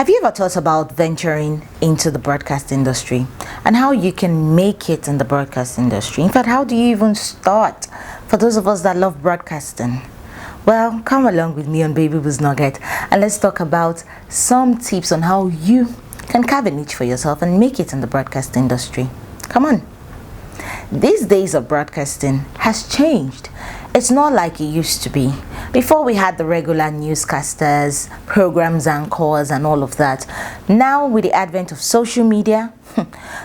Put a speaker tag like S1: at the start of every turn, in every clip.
S1: Have you ever thought about venturing into the broadcast industry and how you can make it in the broadcast industry? In fact, how do you even start for those of us that love broadcasting? Well, come along with me on Baby Boo's Nugget and let's talk about some tips on how you can carve a niche for yourself and make it in the broadcast industry. Come on. These days of broadcasting has changed. It's not like it used to be. Before we had the regular newscasters, programs, anchors and all of that. Now with the advent of social media,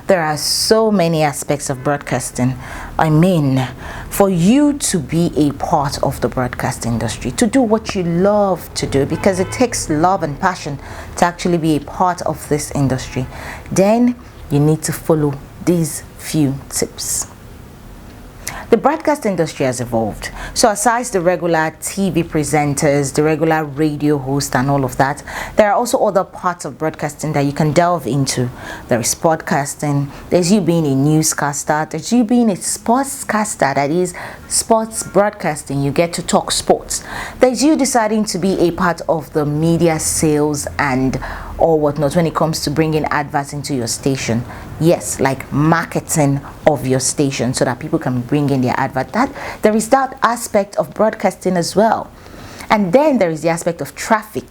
S1: there are so many aspects of broadcasting. I mean, for you to be a part of the broadcast industry, to do what you love to do, because it takes love and passion to actually be a part of this industry, then you need to follow these few tips. The broadcast industry has evolved. So aside the regular TV presenters, the regular radio host and all of that, there are also other parts of broadcasting that you can delve into. There is podcasting, there's you being a newscaster, there's you being a sportscaster, that is sports broadcasting, you get to talk sports. There's you deciding to be a part of the media sales and or whatnot when it comes to bringing adverts into your station. Yes, like marketing of your station so that people can bring in their advert. There is that aspect of broadcasting as well. And then there is the aspect of traffic.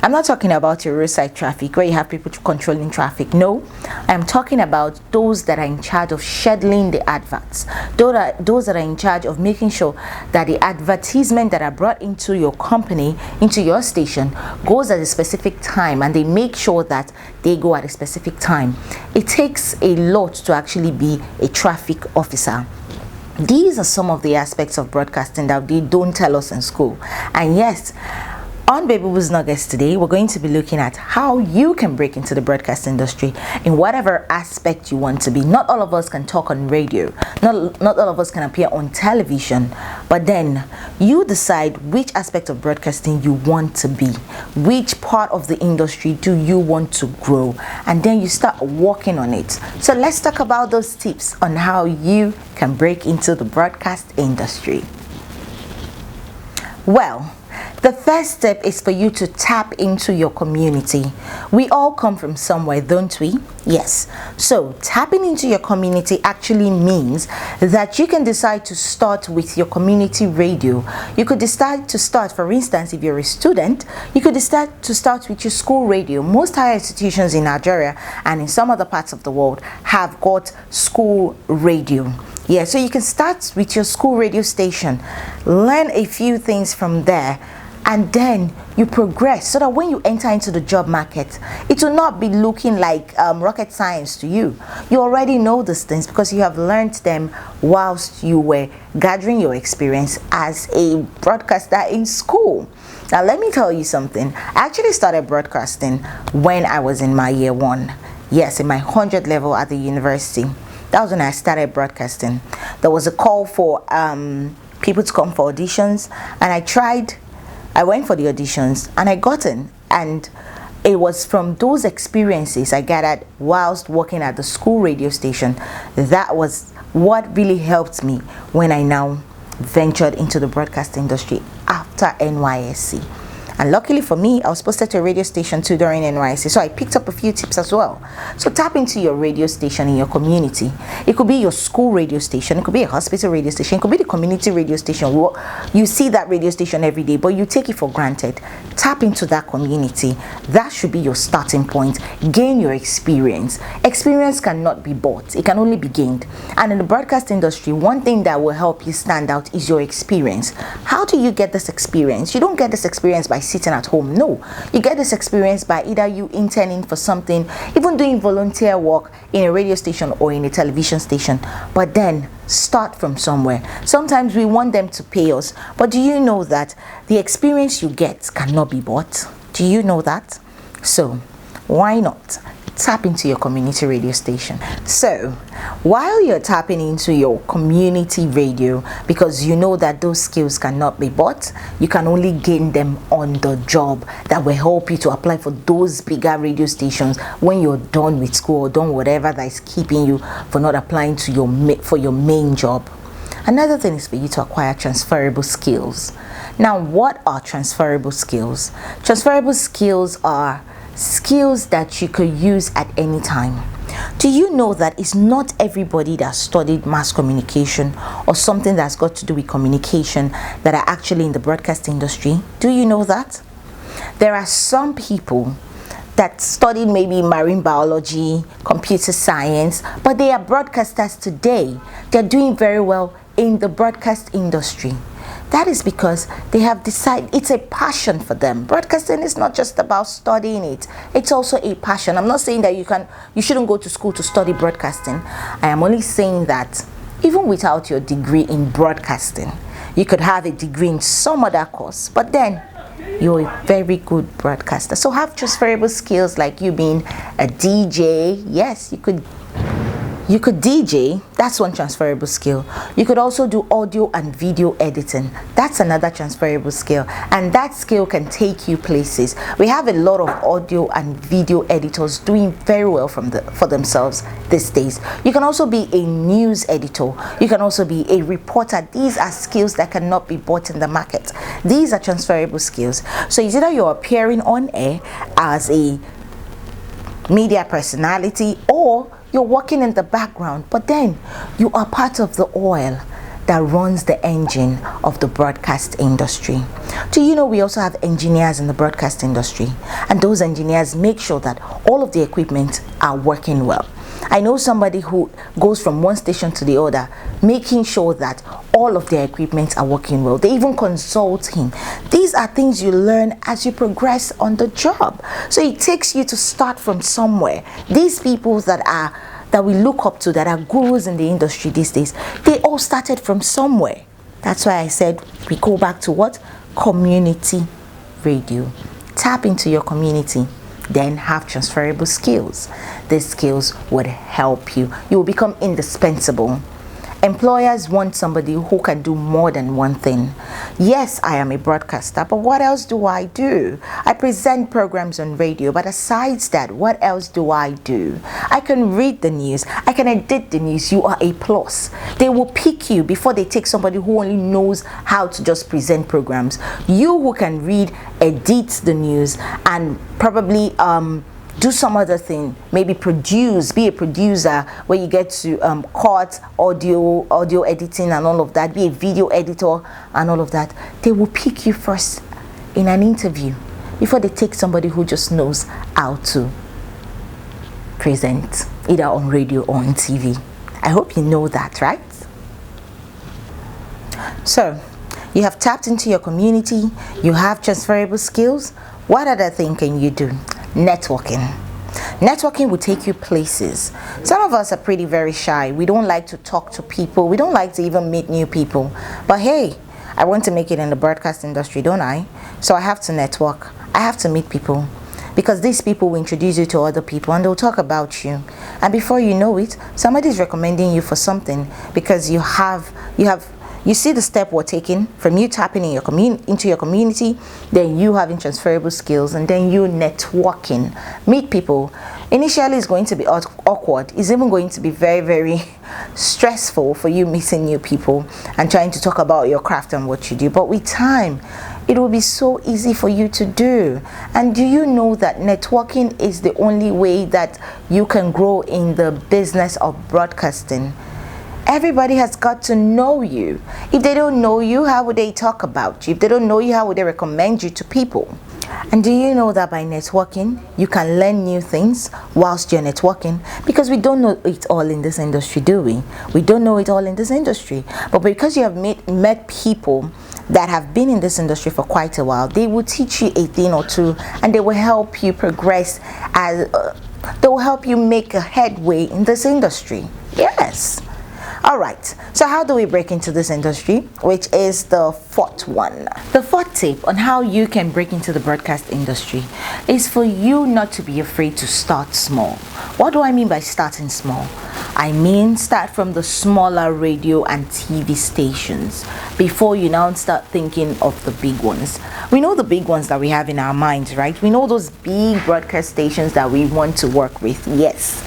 S1: I'm not talking about your roadside traffic where you have people controlling traffic. No, I'm talking about those that are in charge of scheduling the adverts. Those that are in charge of making sure that the advertisement that are brought into your company, into your station, goes at a specific time, and they make sure that they go at a specific time. It takes a lot to actually be a traffic officer. These are some of the aspects of broadcasting that they don't tell us in school. And yes, on Baby Boo's Nuggets today, we're going to be looking at how you can break into the broadcast industry in whatever aspect you want to be. Not all of us can talk on radio. Not all of us can appear on television. But then you decide which aspect of broadcasting you want to be. Which part of the industry do you want to grow? And then you start working on it. So let's talk about those tips on how you can break into the broadcast industry. Well, the first step is for you to tap into your community. We all come from somewhere, don't we? Yes. So tapping into your community actually means that you can decide to start with your community radio. You could decide to start, for instance, if you're a student, you could decide to start with your school radio. Most higher institutions in Nigeria and in some other parts of the world have got school radio. Yeah, so you can start with your school radio station, learn a few things from there, and then you progress so that when you enter into the job market, it will not be looking like rocket science to you. You already know these things because you have learned them whilst you were gathering your experience as a broadcaster in school. Now, let me tell you something. I actually started broadcasting when I was in my year 1. Yes, in my 100 level at the university. That was when I started broadcasting. There was a call for people to come for auditions, and I went for the auditions and I got in, and it was from those experiences I gathered whilst working at the school radio station that was what really helped me when I now ventured into the broadcast industry after NYSC. And luckily for me, I was posted to a radio station too during NYSC, so I picked up a few tips as well. So tap into your radio station in your community. It could be your school radio station, it could be a hospital radio station, it could be the community radio station. You see that radio station every day, but you take it for granted. Tap into that community. That should be your starting point. Gain your experience. Experience cannot be bought, it can only be gained. And in the broadcast industry, one thing that will help you stand out is your experience. How do you get this experience? You don't get this experience by sitting at home. No, you get this experience by either you interning for something, even doing volunteer work in a radio station or in a television station. But then start from somewhere. Sometimes we want them to pay us, but do you know that the experience you get cannot be bought? Do you know that? So why not tap into your community radio station? So while you're tapping into your community radio, because you know that those skills cannot be bought, you can only gain them on the job, that will help you to apply for those bigger radio stations when you're done with school or done whatever that is keeping you for not applying to your main job. Another thing is for you to acquire transferable skills. Now, what are transferable skills? Transferable skills are skills that you could use at any time. Do you know that it's not everybody that studied mass communication or something that's got to do with communication that are actually in the broadcast industry? Do you know that? There are some people that studied maybe marine biology, computer science, but they are broadcasters today. They're doing very well in the broadcast industry. That is because they have decided it's a passion for them. Broadcasting is not just about studying it. It's also a passion. I'm not saying that you shouldn't go to school to study broadcasting. I am only saying that even without your degree in broadcasting, you could have a degree in some other course, but then you're a very good broadcaster. So have transferable skills like you being a DJ. Yes, you could DJ, that's one transferable skill. You could also do audio and video editing. That's another transferable skill, and that skill can take you places. We have a lot of audio and video editors doing very well for themselves these days. You can also be a news editor. You can also be a reporter. These are skills that cannot be bought in the market. These are transferable skills. So it's either you're appearing on air as a media personality, or you're working in the background, but then you are part of the oil that runs the engine of the broadcast industry. Do you know we also have engineers in the broadcast industry, and those engineers make sure that all of the equipment are working well. I know somebody who goes from one station to the other, making sure that all of their equipment are working well. They even consult him. These are things you learn as you progress on the job. So it takes you to start from somewhere. These people that we look up to, that are gurus in the industry these days, they all started from somewhere. That's why I said we go back to what? Community radio. Tap into your community, then have transferable skills. These skills would help you. You will become indispensable. Employers want somebody who can do more than one thing. Yes, I am a broadcaster, but what else do I do? I present programs on radio, but aside that, what else do I do? I can read the news. I can edit the news. You are a plus. They will pick you before they take somebody who only knows how to just present programs. You who can read, edit the news, and probably do some other thing, maybe be a producer where you get to cut audio editing and all of that, be a video editor and all of that. They will pick you first in an interview before they take somebody who just knows how to present, either on radio or on TV. I hope you know that, right? So you have tapped into your community, you have transferable skills. What other thing can you do? Networking. Networking will take you places. Some of us are very shy. We don't like to talk to people. We don't like to even meet new people. But hey, I want to make it in the broadcast industry, don't I? So I have to network. I have to meet people, because these people will introduce you to other people and they'll talk about you. And before you know it, somebody's recommending you for something because you see the step we're taking from you tapping in into your community, then you having transferable skills, and then you networking, meet people. Initially, it's going to be awkward. It's even going to be very stressful for you meeting new people and trying to talk about your craft and what you do. But with time, it will be so easy for you to do. And do you know that networking is the only way that you can grow in the business of broadcasting? Everybody has got to know you. If they don't know you, how would they talk about you? If they don't know you, how would they recommend you to people? And do you know that by networking, you can learn new things whilst you're networking? Because we don't know it all in this industry, do we? We don't know it all in this industry. But because you have met people that have been in this industry for quite a while, they will teach you a thing or two, and they will help you progress they will help you make a headway in this industry. Yes. All right, so how do we break into this industry, which is the fourth one? The fourth tip on how you can break into the broadcast industry is for you not to be afraid to start small. What do I mean by starting small? I mean start from the smaller radio and TV stations before you now start thinking of the big ones. We know the big ones that we have in our minds, right? We know those big broadcast stations that we want to work with. Yes,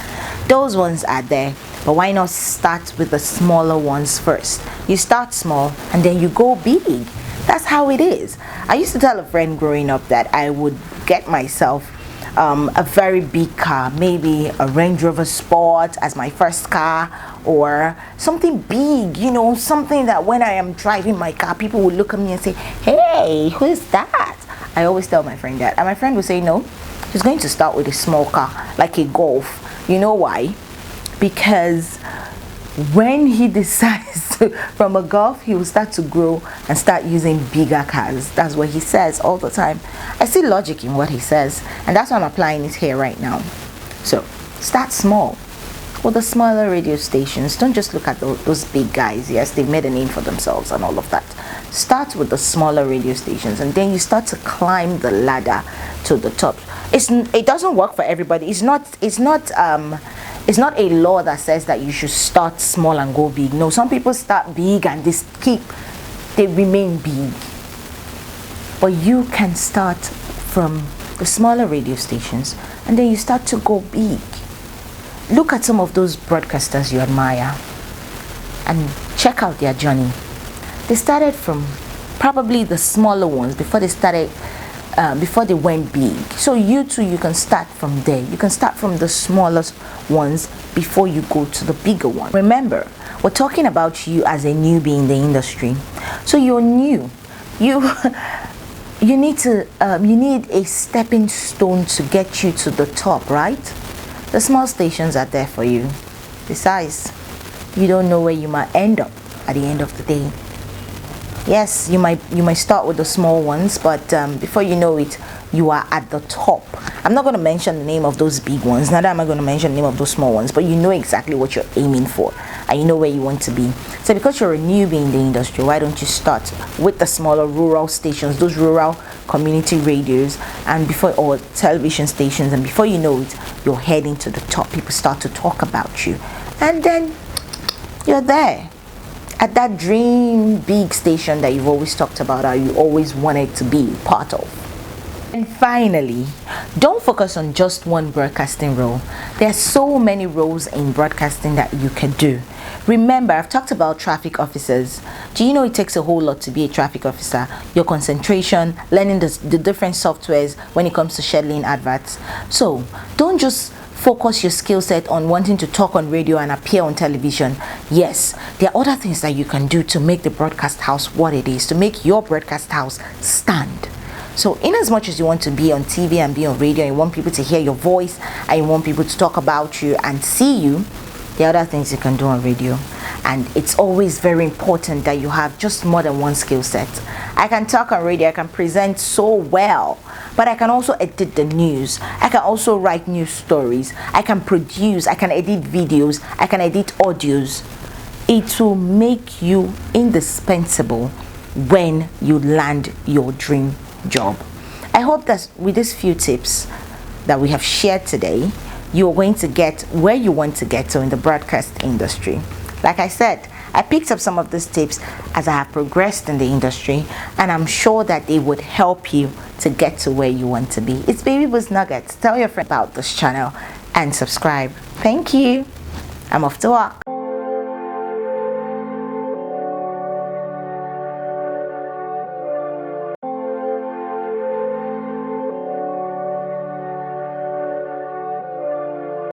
S1: those ones are there. But why not start with the smaller ones first? You start small and then you go big. That's how it is. I used to tell a friend growing up that I would get myself a very big car, maybe a Range Rover Sport as my first car, or something big, you know, something that when I am driving my car, people will look at me and say, hey, who is that? I always tell my friend that, and my friend will say, no, he's going to start with a small car, like a Golf. You know why? Because when he decides from a Golf, he will start to grow and start using bigger cars. That's what he says all the time. I see logic in what he says, and that's why I'm applying it here right now. So start small with the smaller radio stations. Don't just look at those big guys. Yes, they made a name for themselves and all of that. Start with the smaller radio stations, and then you start to climb the ladder to the top. It doesn't work for everybody. It's not a law that says that you should start small and go big. No, some people start big and they remain big. But you can start from the smaller radio stations, and then you start to go big. Look at some of those broadcasters you admire and check out their journey. They started from probably the smaller ones before they went big. So you too, you can start from there. You can start from the smallest ones before you go to the bigger one. Remember, we're talking about you as a newbie in the industry. So you're new. You need a stepping stone to get you to the top, right? The small stations are there for you. Besides, you don't know where you might end up at the end of the day. Yes, you might start with the small ones, but before you know it, you are at the top. I'm not going to mention the name of those big ones, neither am I going to mention the name of those small ones, but you know exactly what you're aiming for, and you know where you want to be. So because you're a newbie in the industry, why don't you start with the smaller rural stations, those rural community radios or television stations, and before you know it, you're heading to the top. People start to talk about you, and then you're there at that dream big station that you've always talked about, or you always wanted to be part of. And finally, don't focus on just one broadcasting role. There are so many roles in broadcasting that you can do. Remember, I've talked about traffic officers. Do you know it takes a whole lot to be a traffic officer? Your concentration, learning the different softwares when it comes to scheduling adverts. So don't just focus your skill set on wanting to talk on radio and appear on television. Yes, there are other things that you can do to make the broadcast house what it is, to make your broadcast house stand. So in as much as you want to be on TV and be on radio, and you want people to hear your voice, and you want people to talk about you and see you, there are other things you can do on radio. And it's always very important that you have just more than one skill set. I can talk on radio, I can present so well, but I can also edit the news. I can also write news stories. I can produce, I can edit videos, I can edit audios. It will make you indispensable when you land your dream job. I hope that with these few tips that we have shared today, you're going to get where you want to get to in the broadcast industry. Like I said, I picked up some of these tips as I have progressed in the industry, and I'm sure that they would help you to get to where you want to be. It's Baby Boost Nuggets. Tell your friend about this channel and subscribe. Thank you. I'm off to work.